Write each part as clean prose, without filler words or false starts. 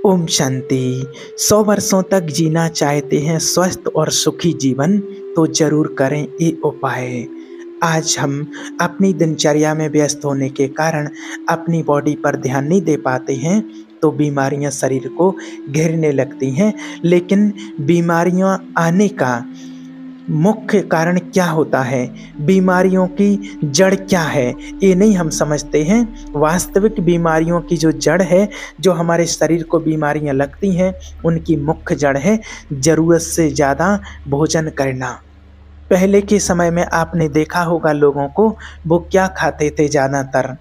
ओम शांति। 100 वर्षों तक जीना चाहते हैं स्वस्थ और सुखी जीवन, तो जरूर करें ये उपाय। आज हम अपनी दिनचर्या में व्यस्त होने के कारण अपनी बॉडी पर ध्यान नहीं दे पाते हैं, तो बीमारियां शरीर को घेरने लगती हैं। लेकिन बीमारियां आने का मुख्य कारण क्या होता है, बीमारियों की जड़ क्या है, ये नहीं हम समझते हैं। वास्तविक बीमारियों की जो जड़ है, जो हमारे शरीर को बीमारियां लगती हैं, उनकी मुख्य जड़ है ज़रूरत से ज़्यादा भोजन करना। पहले के समय में आपने देखा होगा लोगों को, वो क्या खाते थे, ज़्यादातर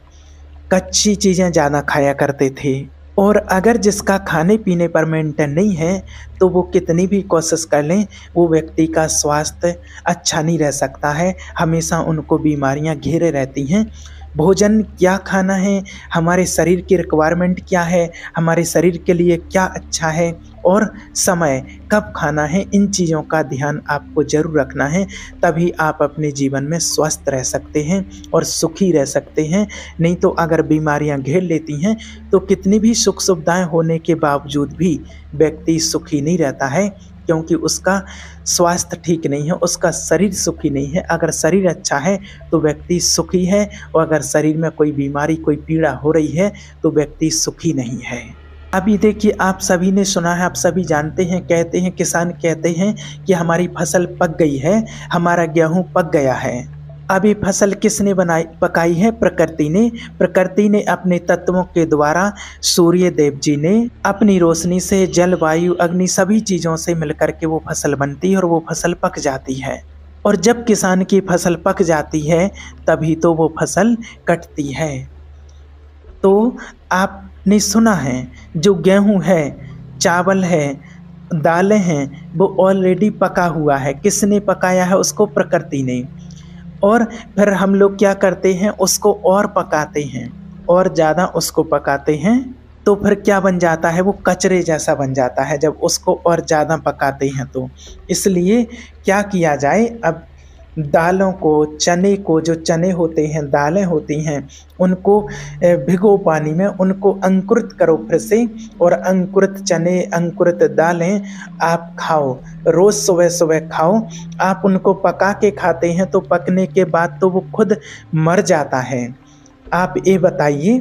कच्ची चीज़ें ज़्यादा खाया करते थे। और अगर जिसका खाने पीने पर मेंटेन नहीं है, तो वो कितनी भी कोशिश कर लें, वो व्यक्ति का स्वास्थ्य अच्छा नहीं रह सकता है। हमेशा उनको बीमारियां घेरे रहती हैं। भोजन क्या खाना है, हमारे शरीर की रिक्वायरमेंट क्या है, हमारे शरीर के लिए क्या अच्छा है, और समय कब खाना है, इन चीज़ों का ध्यान आपको जरूर रखना है। तभी आप अपने जीवन में स्वस्थ रह सकते हैं और सुखी रह सकते हैं। नहीं तो अगर बीमारियां घेर लेती हैं, तो कितनी भी सुख सुविधाएं होने के बावजूद भी व्यक्ति सुखी नहीं रहता है, क्योंकि उसका स्वास्थ्य ठीक नहीं है, उसका शरीर सुखी नहीं है। अगर शरीर अच्छा है तो व्यक्ति सुखी है, और अगर शरीर में कोई बीमारी, कोई पीड़ा हो रही है, तो व्यक्ति सुखी नहीं है। अभी देखिए, आप सभी ने सुना है, आप सभी जानते हैं, कहते हैं, किसान कहते हैं कि हमारी फसल पक गई है, हमारा गेहूं पक गया है। अभी फसल किसने पकाई है? प्रकृति ने। प्रकृति ने अपने तत्वों के द्वारा, सूर्य देव जी ने अपनी रोशनी से, जल, वायु, अग्नि, सभी चीज़ों से मिलकर के वो फसल बनती है और वो फसल पक जाती है। और जब किसान की फसल पक जाती है, तभी तो वो फसल कटती है। तो आपने सुना है, जो गेहूं है, चावल है, दालें हैं, वो ऑलरेडी पका हुआ है। किसने पकाया है उसको? प्रकृति ने। और फिर हम लोग क्या करते हैं, उसको और पकाते हैं, और ज़्यादा उसको पकाते हैं, तो फिर क्या बन जाता है, वो कचरे जैसा बन जाता है जब उसको और ज़्यादा पकाते हैं। तो इसलिए क्या किया जाए, अब दालों को, चने को, जो चने होते हैं, दालें होती हैं, उनको भिगो पानी में, उनको अंकुरित करो फिर से, और अंकुरित चने, अंकुरित दालें आप खाओ, रोज़ सुबह सुबह खाओ। आप उनको पका के खाते हैं, तो पकने के बाद तो वो खुद मर जाता है। आप ये बताइए,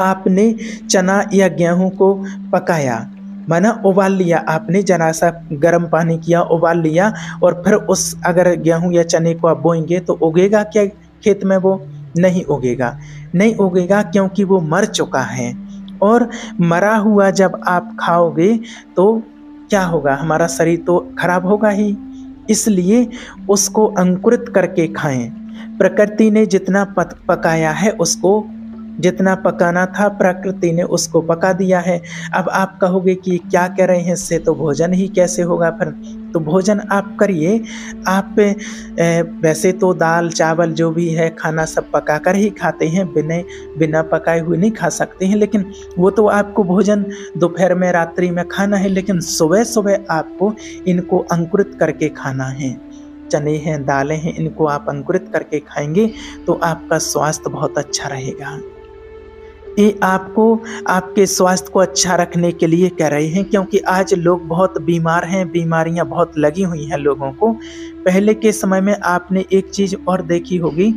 आपने चना या गेहूं को पकाया, माना उबाल लिया आपने, जरा सा गर्म पानी किया, उबाल लिया, और फिर उस अगर गेहूं या चने को आप बोएंगे तो उगेगा क्या खेत में? वो नहीं उगेगा। नहीं उगेगा क्योंकि वो मर चुका है। और मरा हुआ जब आप खाओगे तो क्या होगा? हमारा शरीर तो खराब होगा ही। इसलिए उसको अंकुरित करके खाएं। प्रकृति ने जितना पकाया है, उसको जितना पकाना था, प्रकृति ने उसको पका दिया है। अब आप कहोगे कि क्या कह रहे हैं, इससे तो भोजन ही कैसे होगा? फिर तो भोजन आप करिए। आप वैसे तो दाल, चावल, जो भी है खाना, सब पका कर ही खाते हैं, बिना पकाए हुए नहीं खा सकते हैं। लेकिन वो तो आपको भोजन दोपहर में, रात्रि में खाना है, लेकिन सुबह सुबह आपको इनको अंकुरित करके खाना है। चने हैं, दालें हैं, इनको आप अंकुरित करके खाएंगे तो आपका स्वास्थ्य बहुत अच्छा रहेगा। ये आपको, आपके स्वास्थ्य को अच्छा रखने के लिए कह रहे हैं, क्योंकि आज लोग बहुत बीमार हैं, बीमारियां बहुत लगी हुई हैं लोगों को। पहले के समय में आपने एक चीज़ और देखी होगी,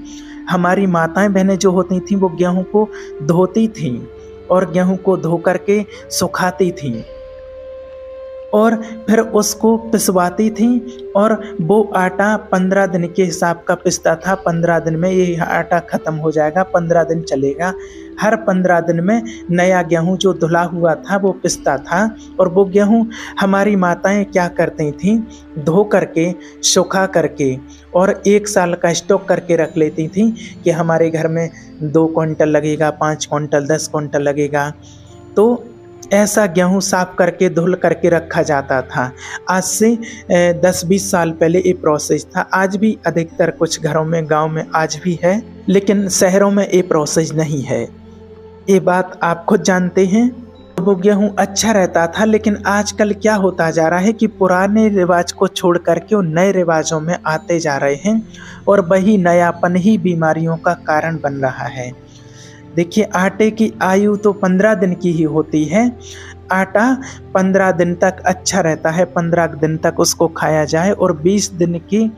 हमारी माताएं बहनें जो होती थीं, वो गेहूं को धोती थीं और गेहूं को धो करके सुखाती थीं, और फिर उसको पिसवाती थी, और वो आटा 15 दिन के हिसाब का पिसता था। 15 दिन में ये आटा ख़त्म हो जाएगा, 15 दिन चलेगा। हर 15 दिन में नया गेहूं जो धुला हुआ था वो पिसता था। और वो गेहूं हमारी माताएं क्या करती थीं, धो करके, सुखा करके, और 1 साल का स्टॉक करके रख लेती थीं कि हमारे घर में 2 क्विंटल लगेगा, 5 क्विंटल, 10 क्विंटल लगेगा। तो ऐसा गेहूं साफ करके, धुल करके रखा जाता था। आज से 10-20 साल पहले ये प्रोसेस था। आज भी अधिकतर कुछ घरों में, गांव में आज भी है, लेकिन शहरों में ये प्रोसेस नहीं है। ये बात आप खुद जानते हैं। वो गेहूं अच्छा रहता था, लेकिन आजकल क्या होता जा रहा है कि पुराने रिवाज को छोड़ करके वो नए रिवाजों में आते जा रहे हैं, और वही नयापन ही बीमारियों का कारण बन रहा है। देखिए, आटे की आयु तो 15 दिन की ही होती है। आटा 15 दिन तक अच्छा रहता है, 15 दिन तक उसको खाया जाए और 20 दिन की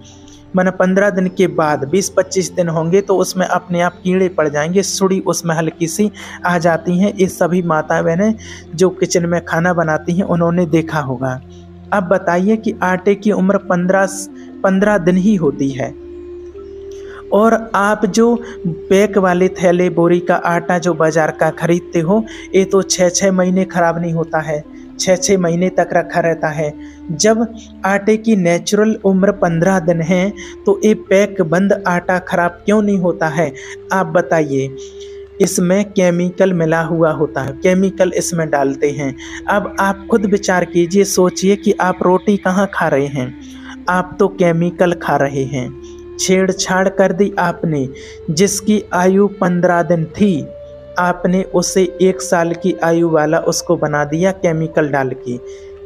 15 दिन के बाद 20-25 दिन होंगे तो उसमें अपने आप कीड़े पड़ जाएंगे, सुड़ी उसमें हल्की सी आ जाती हैं। ये सभी माता बहनें जो किचन में खाना बनाती हैं उन्होंने देखा होगा। अब बताइए कि आटे की उम्र 15 दिन ही होती है और आप जो पैक वाले थैले बोरी का आटा जो बाज़ार का खरीदते हो, ये तो 6-6 महीने ख़राब नहीं होता है, 6-6 महीने तक रखा रहता है। जब आटे की नेचुरल उम्र 15 दिन है तो ये पैक बंद आटा ख़राब क्यों नहीं होता है? आप बताइए। इसमें केमिकल मिला हुआ होता है, केमिकल इसमें डालते हैं। अब आप खुद विचार कीजिए, सोचिए कि आप रोटी कहाँ खा रहे हैं? आप तो केमिकल खा रहे हैं। छेड़छाड़ कर दी आपने। जिसकी आयु 15 दिन थी आपने उसे 1 साल की आयु वाला उसको बना दिया केमिकल डाल के।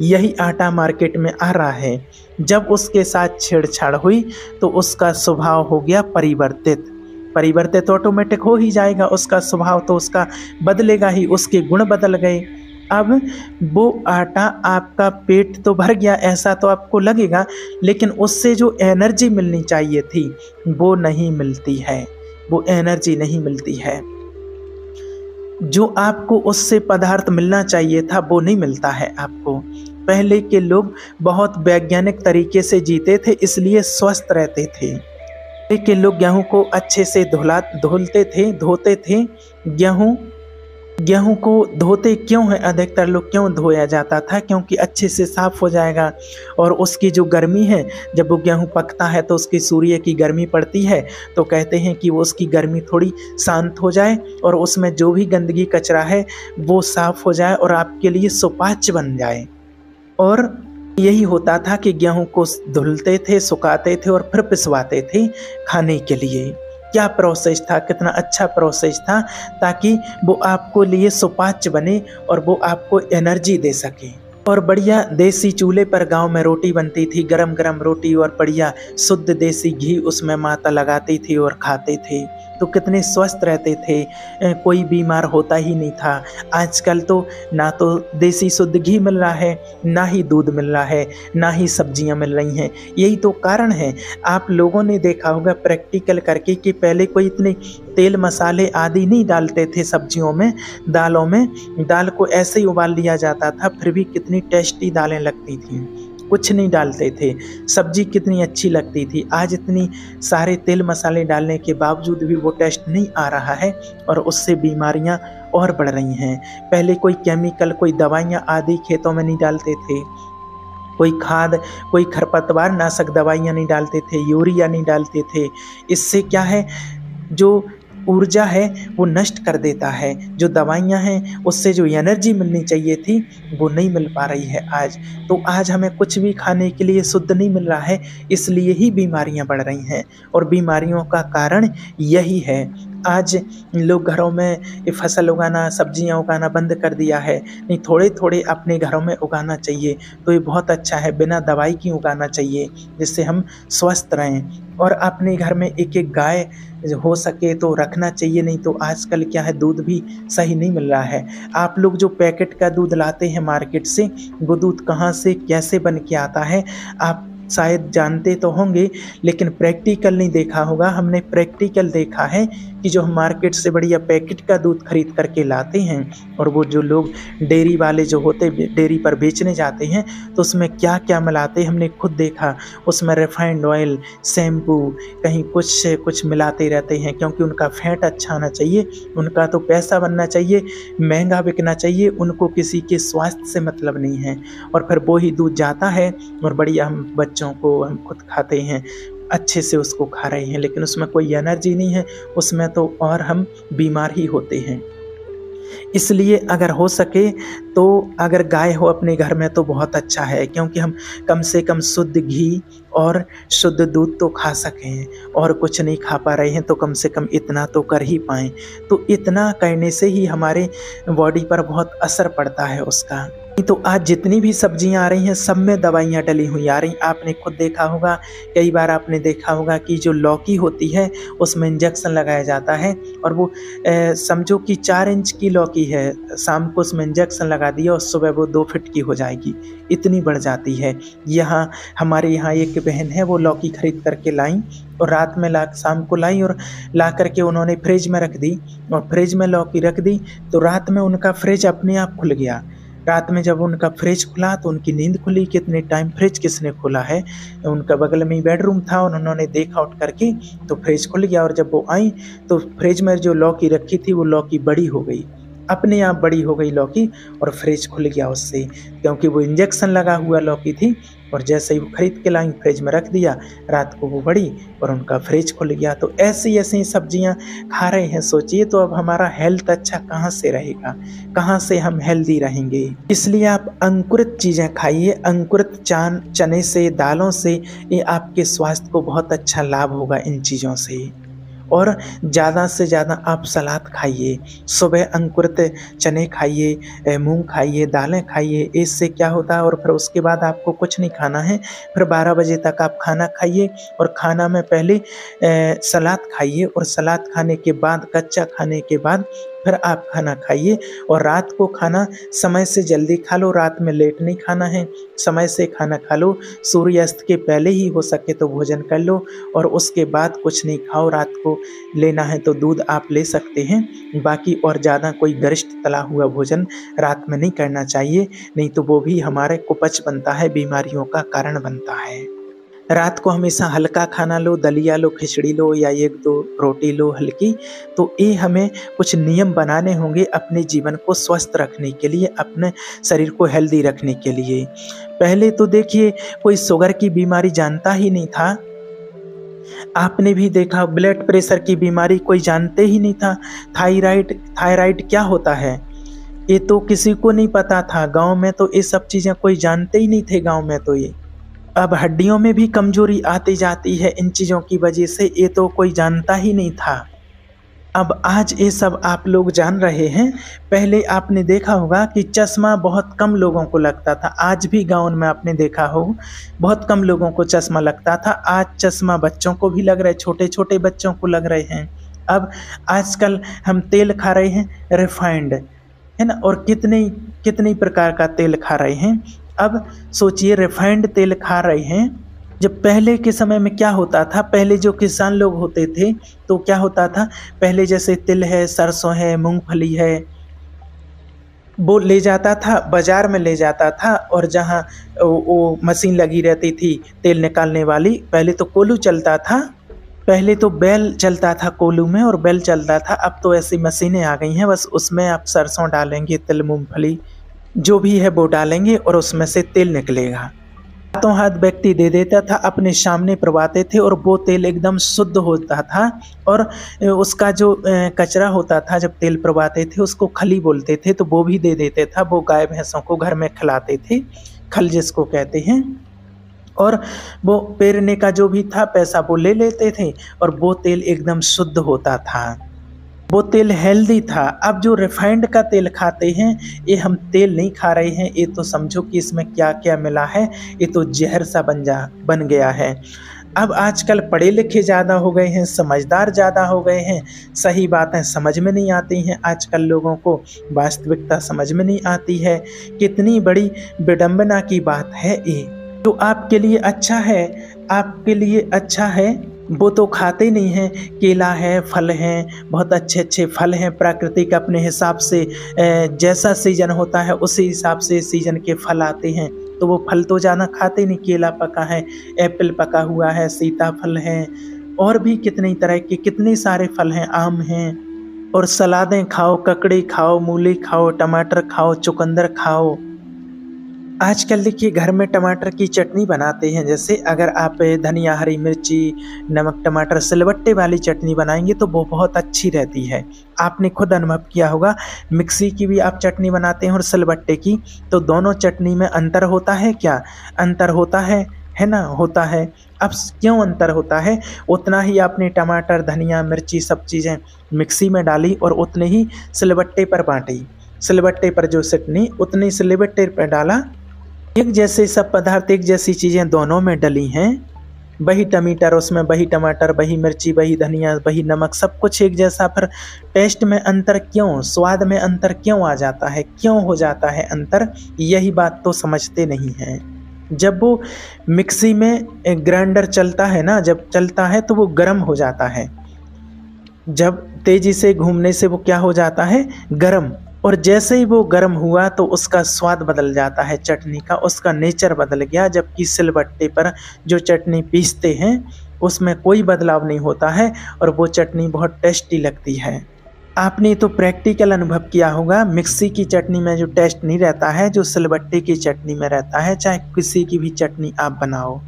यही आटा मार्केट में आ रहा है। जब उसके साथ छेड़छाड़ हुई तो उसका स्वभाव हो गया परिवर्तित ऑटोमेटिक हो ही जाएगा। उसका स्वभाव तो उसका बदलेगा ही, उसके गुण बदल गए। अब वो आटा आपका पेट तो भर गया ऐसा तो आपको लगेगा, लेकिन उससे जो एनर्जी मिलनी चाहिए थी वो नहीं मिलती है, वो एनर्जी नहीं मिलती है। जो आपको उससे पदार्थ मिलना चाहिए था वो नहीं मिलता है आपको। पहले के लोग बहुत वैज्ञानिक तरीके से जीते थे, इसलिए स्वस्थ रहते थे। पहले के लोग गेहूं को अच्छे से धोते थे। गेहूं को धोते क्यों है? अधिकतर लोग क्यों धोया जाता था? क्योंकि अच्छे से साफ हो जाएगा और उसकी जो गर्मी है, जब वो गेहूं पकता है तो उसकी सूर्य की गर्मी पड़ती है, तो कहते हैं कि वो उसकी गर्मी थोड़ी शांत हो जाए और उसमें जो भी गंदगी कचरा है वो साफ हो जाए और आपके लिए सुपाच्य बन जाए। और यही होता था कि गेहूं को धुलते थे, सुखाते थे और फिर पिसवाते थे खाने के लिए। क्या प्रोसेस था, कितना अच्छा प्रोसेस था, ताकि वो आपको लिए सुपाच्य बने और वो आपको एनर्जी दे सके। और बढ़िया देसी चूल्हे पर गांव में रोटी बनती थी, गरम गरम रोटी और बढ़िया शुद्ध देसी घी उसमें माता लगाती थी और खाते थे, तो कितने स्वस्थ रहते थे, कोई बीमार होता ही नहीं था। आजकल तो ना तो देसी शुद्ध घी मिल रहा है, ना ही दूध मिल रहा है, ना ही सब्जियां मिल रही हैं। यही तो कारण है। आप लोगों ने देखा होगा प्रैक्टिकल करके कि पहले कोई इतने तेल मसाले आदि नहीं डालते थे सब्जियों में, दालों में। दाल को ऐसे ही उबाल लिया जाता था, फिर भी कितनी टेस्टी दालें लगती थीं। कुछ नहीं डालते थे, सब्जी कितनी अच्छी लगती थी। आज इतनी सारे तेल मसाले डालने के बावजूद भी वो टेस्ट नहीं आ रहा है और उससे बीमारियां और बढ़ रही हैं। पहले कोई केमिकल, कोई दवाइयां आदि खेतों में नहीं डालते थे, कोई खाद, कोई खरपतवार नाशक दवाइयां नहीं डालते थे, यूरिया नहीं डालते थे। इससे क्या है, जो ऊर्जा है वो नष्ट कर देता है। जो दवाइयाँ हैं उससे जो एनर्जी मिलनी चाहिए थी वो नहीं मिल पा रही है आज। तो आज हमें कुछ भी खाने के लिए शुद्ध नहीं मिल रहा है, इसलिए ही बीमारियां बढ़ रही हैं और बीमारियों का कारण यही है। आज लोग घरों में फसल उगाना, सब्जियां उगाना बंद कर दिया है। नहीं, थोड़े थोड़े अपने घरों में उगाना चाहिए तो ये बहुत अच्छा है। बिना दवाई की उगाना चाहिए जिससे हम स्वस्थ रहें। और अपने घर में एक एक गाय हो सके तो रखना चाहिए, नहीं तो आजकल क्या है, दूध भी सही नहीं मिल रहा है। आप लोग जो पैकेट का दूध लाते हैं मार्केट से, वो दूध कहाँ से कैसे बन के आता है आप शायद जानते तो होंगे, लेकिन प्रैक्टिकल नहीं देखा होगा। हमने प्रैक्टिकल देखा है कि जो हम मार्केट से बढ़िया पैकेट का दूध खरीद करके लाते हैं और वो जो लोग डेयरी वाले जो होते डेयरी पर बेचने जाते हैं तो उसमें क्या क्या मिलाते हैं हमने खुद देखा। उसमें रिफाइंड ऑयल, शैम्पू, कहीं कुछ मिलाते रहते हैं, क्योंकि उनका फैट अच्छा आना चाहिए, उनका तो पैसा बनना चाहिए, महंगा बिकना चाहिए, उनको किसी के स्वास्थ्य से मतलब नहीं है। और फिर वो ही दूध जाता है और बढ़िया हम बच्चों को, हम खुद खाते हैं, अच्छे से उसको खा रहे हैं, लेकिन उसमें कोई एनर्जी नहीं है, उसमें तो और हम बीमार ही होते हैं। इसलिए अगर हो सके तो अगर गाय हो अपने घर में तो बहुत अच्छा है, क्योंकि हम कम से कम शुद्ध घी और शुद्ध दूध तो खा सकें, और कुछ नहीं खा पा रहे हैं तो कम से कम इतना तो कर ही पाएँ। तो इतना करने से ही हमारे बॉडी पर बहुत असर पड़ता है उसका। तो आज जितनी भी सब्जियां आ रही हैं सब में दवाइयां डली हुई आ रही। आपने खुद देखा होगा, कई बार आपने देखा होगा कि जो लौकी होती है उसमें इंजेक्शन लगाया जाता है, और वो समझो कि 4 इंच की लौकी है, शाम को उसमें इंजेक्शन लगा दिया और सुबह वो 2 फीट की हो जाएगी, इतनी बढ़ जाती है। यहाँ हमारे यहाँ एक बहन है, वो लौकी खरीद करके लाई और रात में शाम को लाई और ला करके उन्होंने फ्रिज में रख दी, और फ्रिज में लौकी रख दी तो रात में उनका फ्रिज अपने आप खुल गया। रात में जब उनका फ्रिज खुला तो उनकी नींद खुली। कितने टाइम फ्रिज किसने खोला है? उनका बगल में ही बेडरूम था और उन्होंने देखा उठ करके तो फ्रिज खुल गया, और जब वो आई तो फ्रिज में जो लौकी रखी थी वो लौकी बड़ी हो गई, अपने आप बड़ी हो गई लौकी, और फ्रिज खुल गया उससे, क्योंकि वो इंजेक्शन लगा हुआ लौकी थी। और जैसे ही वो खरीद के लाई फ्रिज में रख दिया, रात को वो बड़ी और उनका फ्रिज खुल गया। तो ऐसी ऐसी सब्जियां खा रहे हैं, सोचिए तो अब हमारा हेल्थ अच्छा कहाँ से रहेगा, कहाँ से हम हेल्दी रहेंगे। इसलिए आप अंकुरित चीज़ें खाइए, अंकुरित चने से, दालों से, ये आपके स्वास्थ्य को बहुत अच्छा लाभ होगा इन चीज़ों से। और ज़्यादा से ज़्यादा आप सलाद खाइए, सुबह अंकुरित चने खाइए, मूंग खाइए, दालें खाइए। इससे क्या होता है, और फिर उसके बाद आपको कुछ नहीं खाना है, फिर 12 बजे तक आप खाना खाइए, और खाना में पहले सलाद खाइए, और सलाद खाने के बाद, कच्चा खाने के बाद फिर आप खाना खाइए। और रात को खाना समय से जल्दी खा लो, रात में लेट नहीं खाना है, समय से खाना खा लो, सूर्यास्त के पहले ही हो सके तो भोजन कर लो, और उसके बाद कुछ नहीं खाओ। रात को लेना है तो दूध आप ले सकते हैं, बाकी और ज़्यादा कोई गरिष्ठ तला हुआ भोजन रात में नहीं करना चाहिए, नहीं तो वो भी हमारे कुपच बनता है, बीमारियों का कारण बनता है। रात को हमेशा हल्का खाना लो, दलिया लो, खिचड़ी लो, या 1-2 रोटी लो हल्की। तो ये हमें कुछ नियम बनाने होंगे अपने जीवन को स्वस्थ रखने के लिए, अपने शरीर को हेल्दी रखने के लिए। पहले तो देखिए, कोई शुगर की बीमारी जानता ही नहीं था। आपने भी देखा, ब्लड प्रेशर की बीमारी कोई जानते ही नहीं था। थायराइड क्या होता है ये तो किसी को नहीं पता था। गांव में तो ये सब चीज़ें कोई जानते ही नहीं थे, गांव में तो ये। अब हड्डियों में भी कमजोरी आती जाती है इन चीज़ों की वजह से, ये तो कोई जानता ही नहीं था। अब आज ये सब आप लोग जान रहे हैं। पहले आपने देखा होगा कि चश्मा बहुत कम लोगों को लगता था, आज भी गाँव में आपने देखा हो बहुत कम लोगों को चश्मा लगता था। आज चश्मा बच्चों को भी लग रहा है, छोटे छोटे बच्चों को लग रहे हैं। अब आजकल हम तेल खा रहे हैं रिफाइंड, है ना, और कितने प्रकार का तेल खा रहे हैं। अब सोचिए, रिफाइंड तेल खा रहे हैं। जब पहले के समय में क्या होता था, पहले जो किसान लोग होते थे तो क्या होता था, पहले जैसे तिल है, सरसों है, मूंगफली है, वो ले जाता था, बाजार में ले जाता था, और जहाँ वो मशीन लगी रहती थी तेल निकालने वाली, पहले तो कोल्हू चलता था, पहले तो बैल चलता था कोल्हू में, और बैल चलता था। अब तो ऐसी मशीनें आ गई हैं, बस उसमें आप सरसों डालेंगे, तिल, मूंगफली जो भी है वो डालेंगे, और उसमें से तेल निकलेगा। हाथों हाथ व्यक्ति दे देता था, अपने सामने प्रवाते थे, और वो तेल एकदम शुद्ध होता था। और उसका जो कचरा होता था, जब तेल प्रवाते थे उसको खली बोलते थे, तो वो भी दे देते था। वो गाय भैंसों को घर में खिलाते थे, खल जिसको कहते हैं। और वो पेरने का जो भी था पैसा वो ले लेते थे, और वो तेल एकदम शुद्ध होता था, वो तेल हेल्दी था। अब जो रिफाइंड का तेल खाते हैं, ये हम तेल नहीं खा रहे हैं, ये तो समझो कि इसमें क्या क्या मिला है, ये तो जहर सा बन गया है। अब आजकल पढ़े लिखे ज़्यादा हो गए हैं, समझदार ज़्यादा हो गए हैं, सही बातें समझ में नहीं आती हैं, आजकल लोगों को वास्तविकता समझ में नहीं आती है। कितनी बड़ी विडंबना की बात है ये। जो आपके लिए अच्छा है, आपके लिए अच्छा है, वो तो खाते नहीं हैं। केला है, फल हैं, बहुत अच्छे अच्छे फल हैं प्राकृतिक, अपने हिसाब से जैसा सीजन होता है उसी हिसाब से सीजन के फल आते हैं, तो वो फल तो ज़्यादा खाते नहीं। केला पका है, एप्पल पका हुआ है, सीताफल है, और भी कितनी तरह के कितने सारे फल हैं, आम हैं। और सलादें खाओ, ककड़ी खाओ, मूली खाओ, टमाटर खाओ, चुकंदर खाओ। आजकल देखिए, घर में टमाटर की चटनी बनाते हैं। जैसे अगर आप धनिया, हरी मिर्ची, नमक, टमाटर, सिलबट्टे वाली चटनी बनाएंगे तो वो बहुत अच्छी रहती है। आपने खुद अनुभव किया होगा, मिक्सी की भी आप चटनी बनाते हैं और सिलबट्टे की, तो दोनों चटनी में अंतर होता है क्या? अंतर होता है ना, होता है। अब क्यों अंतर होता है? उतना ही आपने टमाटर, धनिया, मिर्ची सब चीज़ें मिक्सी में डाली और उतने ही सिलबट्टे पर बाँटी। सिलबट्टे पर जो चटनी उतनी सिलबट्टे पर डाला। एक जैसे सब पदार्थ, एक जैसी चीज़ें दोनों में डली हैं। वही टमाटर उसमें, वही टमाटर, वही मिर्ची, वही धनिया, वही नमक, सब कुछ एक जैसा। फिर टेस्ट में अंतर क्यों, स्वाद में अंतर क्यों आ जाता है, क्यों हो जाता है अंतर? यही बात तो समझते नहीं हैं। जब वो मिक्सी में ग्राइंडर चलता है ना, जब चलता है तो वो गर्म हो जाता है। जब तेजी से घूमने से वो क्या हो जाता है, गर्म। और जैसे ही वो गर्म हुआ तो उसका स्वाद बदल जाता है चटनी का, उसका नेचर बदल गया। जबकि सिलबट्टे पर जो चटनी पीसते हैं उसमें कोई बदलाव नहीं होता है और वो चटनी बहुत टेस्टी लगती है। आपने तो प्रैक्टिकल अनुभव किया होगा, मिक्सी की चटनी में जो टेस्ट नहीं रहता है, जो सिलबट्टे की चटनी में रहता है। चाहे किसी की भी चटनी आप बनाओ,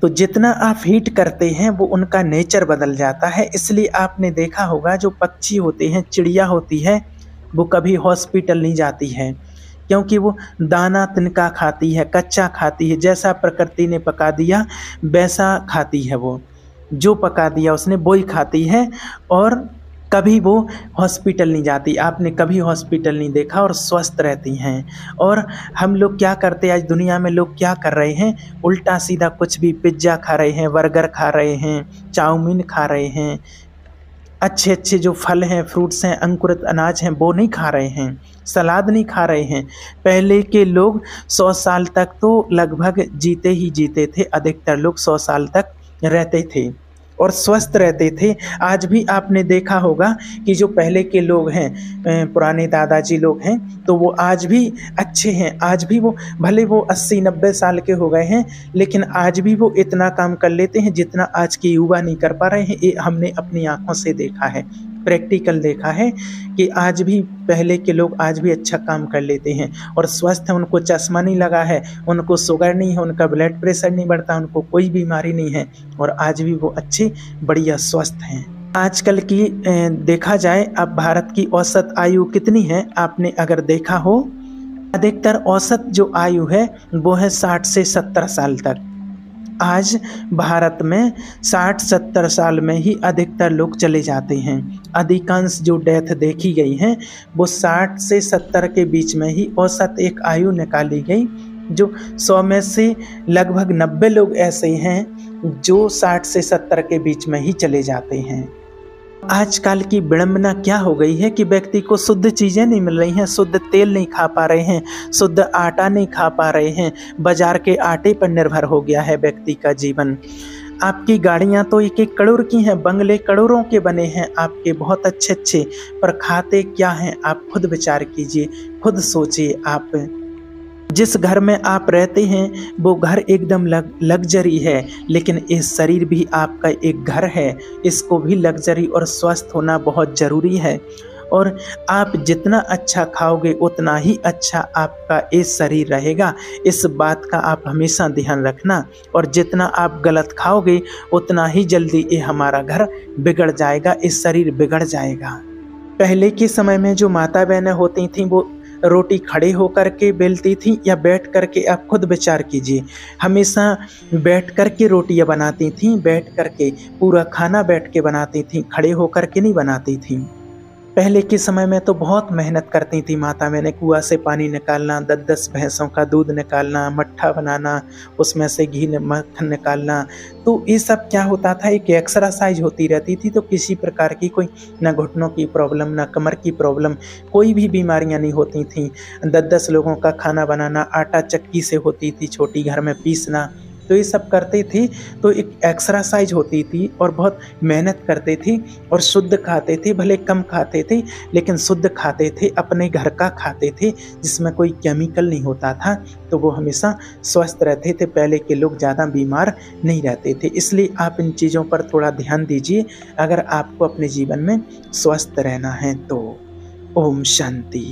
तो जितना आप हीट करते हैं वो उनका नेचर बदल जाता है। इसलिए आपने देखा होगा जो पक्षी होते हैं, चिड़िया होती है, वो कभी हॉस्पिटल नहीं जाती है, क्योंकि वो दाना तिनका खाती है, कच्चा खाती है। जैसा प्रकृति ने पका दिया वैसा खाती है, वो जो पका दिया उसने वो ही खाती है और कभी वो हॉस्पिटल नहीं जाती। आपने कभी हॉस्पिटल नहीं देखा और स्वस्थ रहती हैं। और हम लोग क्या करते हैं, आज दुनिया में लोग क्या कर रहे हैं, उल्टा सीधा कुछ भी, पिज्ज़ा खा रहे हैं, बर्गर खा रहे हैं, चाउमीन खा रहे हैं, अच्छे अच्छे जो फल हैं, फ्रूट्स हैं, अंकुरित अनाज हैं वो नहीं खा रहे हैं, सलाद नहीं खा रहे हैं। पहले के लोग 100 साल तक तो लगभग जीते ही जीते थे, अधिकतर लोग 100 साल तक रहते थे और स्वस्थ रहते थे। आज भी आपने देखा होगा कि जो पहले के लोग हैं, पुराने दादाजी लोग हैं, तो वो आज भी अच्छे हैं। आज भी वो भले वो 80-90 साल के हो गए हैं, लेकिन आज भी वो इतना काम कर लेते हैं जितना आज के युवा नहीं कर पा रहे हैं। ये हमने अपनी आंखों से देखा है, प्रैक्टिकल देखा है कि आज भी पहले के लोग आज भी अच्छा काम कर लेते हैं और स्वस्थ हैं। उनको चश्मा नहीं लगा है, उनको शुगर नहीं है, उनका ब्लड प्रेशर नहीं बढ़ता, उनको कोई बीमारी नहीं है और आज भी वो अच्छे बढ़िया स्वस्थ हैं। आजकल की देखा जाए, अब भारत की औसत आयु कितनी है, आपने अगर देखा हो, अधिकतर औसत जो आयु है वो है 60 से 70 साल तक। आज भारत में 60-70 साल में ही अधिकतर लोग चले जाते हैं। अधिकांश जो डेथ देखी गई हैं वो 60 से 70 के बीच में ही औसत एक आयु निकाली गई। जो 100 में से लगभग 90 लोग ऐसे हैं जो 60 से 70 के बीच में ही चले जाते हैं। आजकल की विडंबना क्या हो गई है कि व्यक्ति को शुद्ध चीज़ें नहीं मिल रही हैं, शुद्ध तेल नहीं खा पा रहे हैं, शुद्ध आटा नहीं खा पा रहे हैं, बाजार के आटे पर निर्भर हो गया है व्यक्ति का जीवन। आपकी गाड़ियां तो 1-1 करोड़ की हैं, बंगले करोड़ों के बने हैं आपके, बहुत अच्छे अच्छे, पर खाते क्या हैं आप खुद विचार कीजिए, खुद सोचिए। आप जिस घर में आप रहते हैं वो घर एकदम लग्जरी है, लेकिन ये शरीर भी आपका एक घर है, इसको भी लग्जरी और स्वस्थ होना बहुत ज़रूरी है। और आप जितना अच्छा खाओगे उतना ही अच्छा आपका ये शरीर रहेगा, इस बात का आप हमेशा ध्यान रखना। और जितना आप गलत खाओगे उतना ही जल्दी ये हमारा घर बिगड़ जाएगा, इस शरीर बिगड़ जाएगा। पहले के समय में जो माता बहनें होती थीं वो रोटी खड़े होकर के बेलती थी या बैठ कर के, आप खुद विचार कीजिए। हमेशा बैठ कर के रोटियां बनाती थीं, बैठ कर के पूरा खाना बैठ के बनाती थीं, खड़े होकर के नहीं बनाती थीं। पहले के समय में तो बहुत मेहनत करती थी माता, मैंने कुआं से पानी निकालना, 10-10 भैंसों का दूध निकालना, मट्ठा बनाना, उसमें से घी मक्खन निकालना। तो ये सब क्या होता था, एक एक्सरसाइज होती रहती थी। तो किसी प्रकार की कोई ना घुटनों की प्रॉब्लम, ना कमर की प्रॉब्लम, कोई भी बीमारियां नहीं होती थी। 10-10 लोगों का खाना बनाना, आटा चक्की से होती थी, छोटी घर में पीसना, तो ये सब करते थे। तो एक एक्सरसाइज होती थी और बहुत मेहनत करते थे और शुद्ध खाते थे, भले कम खाते थे लेकिन शुद्ध खाते थे, अपने घर का खाते थे जिसमें कोई केमिकल नहीं होता था। तो वो हमेशा स्वस्थ रहते थे, पहले के लोग ज़्यादा बीमार नहीं रहते थे। इसलिए आप इन चीज़ों पर थोड़ा ध्यान दीजिए अगर आपको अपने जीवन में स्वस्थ रहना है तो। ओम शांति।